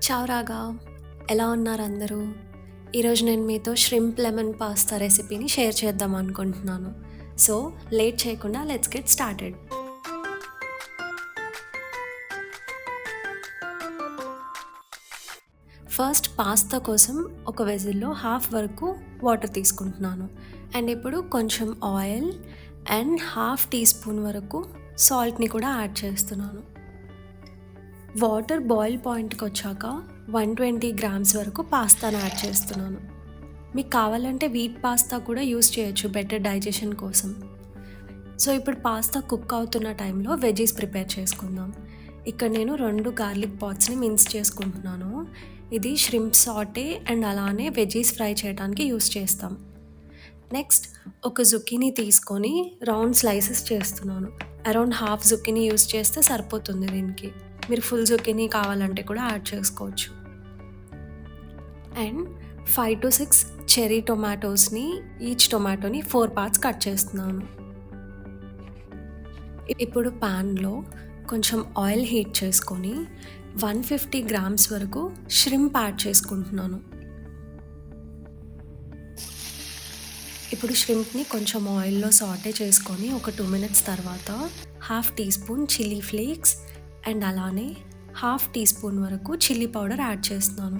చావ్ రాగా! ఎలా ఉన్నారు అందరూ? ఈరోజు నేను మీతో ష్రింప్ లెమన్ పాస్తా రెసిపీని షేర్ చేద్దాం అనుకుంటున్నాను. సో, లేట్ చేయకుండా let's get started. First pasta కోసం ఒక వెజిల్‌లో హాఫ్ వరకు వాటర్ తీసుకుంటున్నాను. అండ్ ఇప్పుడు కొంచెం oil and half teaspoon వరకు సాల్ట్‌ని కూడా యాడ్ చేస్తున్నాను. వాటర్ బాయిల్ పాయింట్‌కి వచ్చాక 120 గ్రామ్స్ వరకు పాస్తాను యాడ్ చేస్తున్నాను. మీకు కావాలంటే వీట్ పాస్తా కూడా యూస్ చేయొచ్చు బెటర్ డైజెషన్ కోసం. సో ఇప్పుడు పాస్తా కుక్ అవుతున్న టైంలో వెజ్జీస్ ప్రిపేర్ చేసుకుందాం. ఇక్కడ నేను 2 గార్లిక్ పాట్స్‌ని మిన్స్ చేసుకుంటున్నాను. ఇది ష్రింప్ సాటే అండ్ అలానే వెజ్జీస్ ఫ్రై చేయడానికి యూస్ చేస్తాం. నెక్స్ట్ ఒక జుకీనీ తీసుకొని రౌండ్ స్లైసెస్ చేస్తున్నాను. అరౌండ్ హాఫ్ జుకీనీ యూస్ చేస్తే సరిపోతుంది దీనికి. మీరు ఫుల్ జుకీనీ కావాలంటే కూడా యాడ్ చేసుకోవచ్చు. అండ్ 5 to 6 చెర్రీ టొమాటోస్ని ఈచ్ టొమాటోని 4 పార్ట్స్ కట్ చేస్తున్నాను. ఇప్పుడు ప్యాన్లో కొంచెం ఆయిల్ హీట్ చేసుకొని 150 గ్రామ్స్ వరకు ష్రింప్ యాడ్ చేసుకుంటున్నాను. ఇప్పుడు ష్రింప్ని కొంచెం ఆయిల్లో సాటే చేసుకొని ఒక 2 minutes తర్వాత half teaspoon chilli flakes and అలానే హాఫ్ టీ స్పూన్ వరకు చిల్లీ పౌడర్ యాడ్ చేస్తున్నాను.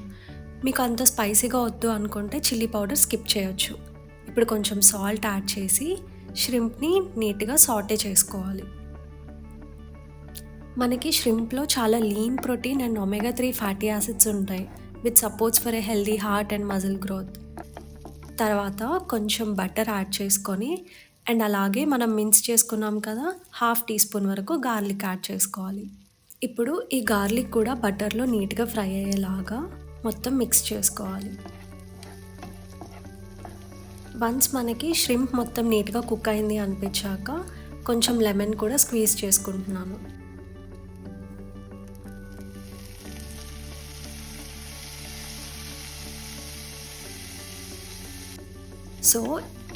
మీకు అంత స్పైసీగా వద్దు అనుకుంటే చిల్లీ పౌడర్ స్కిప్ చేయొచ్చు. ఇప్పుడు కొంచెం సాల్ట్ యాడ్ చేసి ష్రింప్ని నీట్గా సాటే చేసుకోవాలి. మనకి ష్రింప్లో చాలా lean protein and omega 3 fatty acids ఉంటాయి which supports for a healthy heart and muscle growth. తర్వాత కొంచెం బటర్ యాడ్ చేసుకొని అండ్ అలాగే మనం మిన్స్ చేసుకున్నాం కదా హాఫ్ టీ స్పూన్ వరకు గార్లిక్ యాడ్ చేసుకోవాలి. ఇప్పుడు ఈ గార్లిక్ కూడా బటర్లో నీట్గా ఫ్రై అయ్యేలాగా మొత్తం మిక్స్ చేసుకోవాలి. వన్స్ మనకి ష్రింప్ మొత్తం నీట్గా కుక్ అయింది అనిపించాక కొంచెం లెమన్ కూడా స్క్వీజ్ చేసుకుంటున్నాను. సో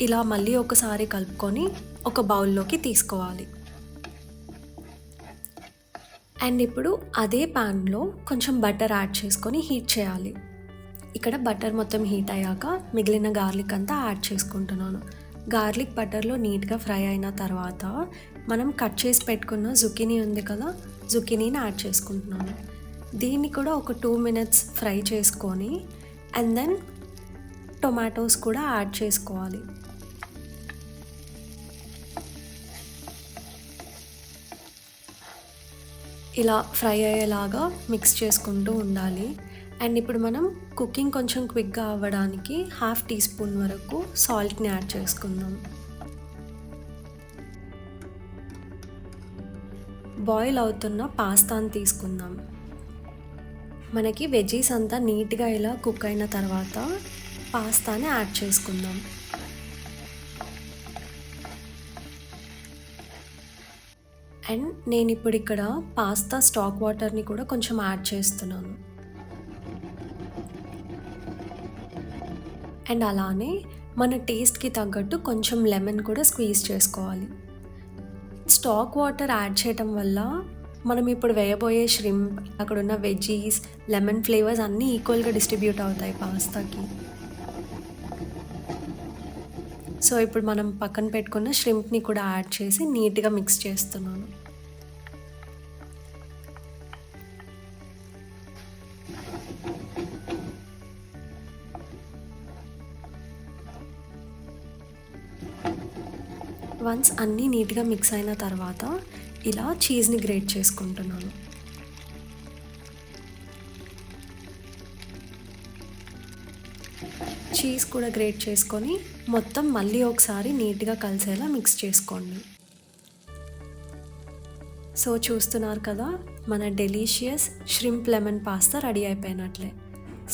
ఇలా మళ్ళీ ఒకసారి కలుపుకొని ఒక బౌల్లోకి తీసుకోవాలి. అండ్ ఇప్పుడు అదే ప్యాన్లో కొంచెం బటర్ యాడ్ చేసుకొని హీట్ చేయాలి. ఇక్కడ బటర్ మొత్తం హీట్ అయ్యాక మిగిలిన గార్లిక్ అంతా యాడ్ చేసుకుంటున్నాను. గార్లిక్ బటర్లో నీట్గా ఫ్రై అయిన తర్వాత మనం కట్ చేసి పెట్టుకున్న జుకీనీ ఉంది కదా, జుకీనీని యాడ్ చేసుకుంటున్నాను. దీన్ని కూడా ఒక 2 minutes ఫ్రై చేసుకొని అండ్ దెన్ టొమాటోస్ కూడా యాడ్ చేసుకోవాలి. ఇలా ఫ్రై అయ్యేలాగా మిక్స్ చేసుకుంటూ ఉండాలి. అండ్ ఇప్పుడు మనం కుకింగ్ కొంచెం క్విక్గా అవ్వడానికి హాఫ్ టీ స్పూన్ వరకు సాల్ట్ని యాడ్ చేసుకుందాం. బాయిల్ అవుతున్న పాస్తాని తీసుకుందాం. మనకి వెజ్జీస్ అంతా నీట్గా ఇలా కుక్ అయిన తర్వాత పాస్తాని యాడ్ చేసుకుందాం. అండ్ నేను ఇప్పుడు ఇక్కడ పాస్తా స్టాక్ వాటర్ని కూడా కొంచెం యాడ్ చేస్తున్నాను. అండ్ అలానే మన టేస్ట్కి తగ్గట్టు కొంచెం లెమన్ కూడా స్క్వీజ్ చేసుకోవాలి. స్టాక్ వాటర్ యాడ్ చేయటం వల్ల మనం ఇప్పుడు వేయబోయే ష్రింప్, అక్కడున్న వెజ్జీస్, లెమన్ ఫ్లేవర్స్ అన్నీ ఈక్వల్గా డిస్ట్రిబ్యూట్ అవుతాయి పాస్తాకి. సో ఇప్పుడు మనం పక్కన పెట్టుకున్న ష్రింప్ని కూడా యాడ్ చేసి నీట్గా మిక్స్ చేస్తున్నాను. వన్స్ అన్నీ నీట్గా మిక్స్ అయిన తర్వాత ఇలా చీజ్ని గ్రేట్ చేసుకుంటున్నాను. చీజ్ కూడా గ్రేట్ చేసుకొని మొత్తం మళ్ళీ ఒకసారి నీట్గా కలిసేలా మిక్స్ చేసుకోండి. సో చూస్తున్నారు కదా, మన delicious shrimp lemon pasta ready అయిపోయినట్లే.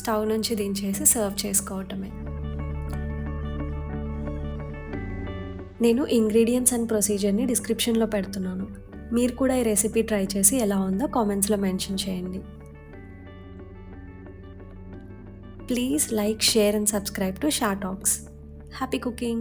స్టవ్ నుంచి దించేసి సర్వ్ చేసుకోవటమే. నేను ఇంగ్రీడియంట్స్ అండ్ ప్రొసీజర్ని డిస్క్రిప్షన్లో పెడుతున్నాను. మీరు కూడా ఈ రెసిపీ ట్రై చేసి ఎలా ఉందో కామెంట్స్లో మెన్షన్ చేయండి. Please like, share and subscribe to Shah Talks. Happy cooking!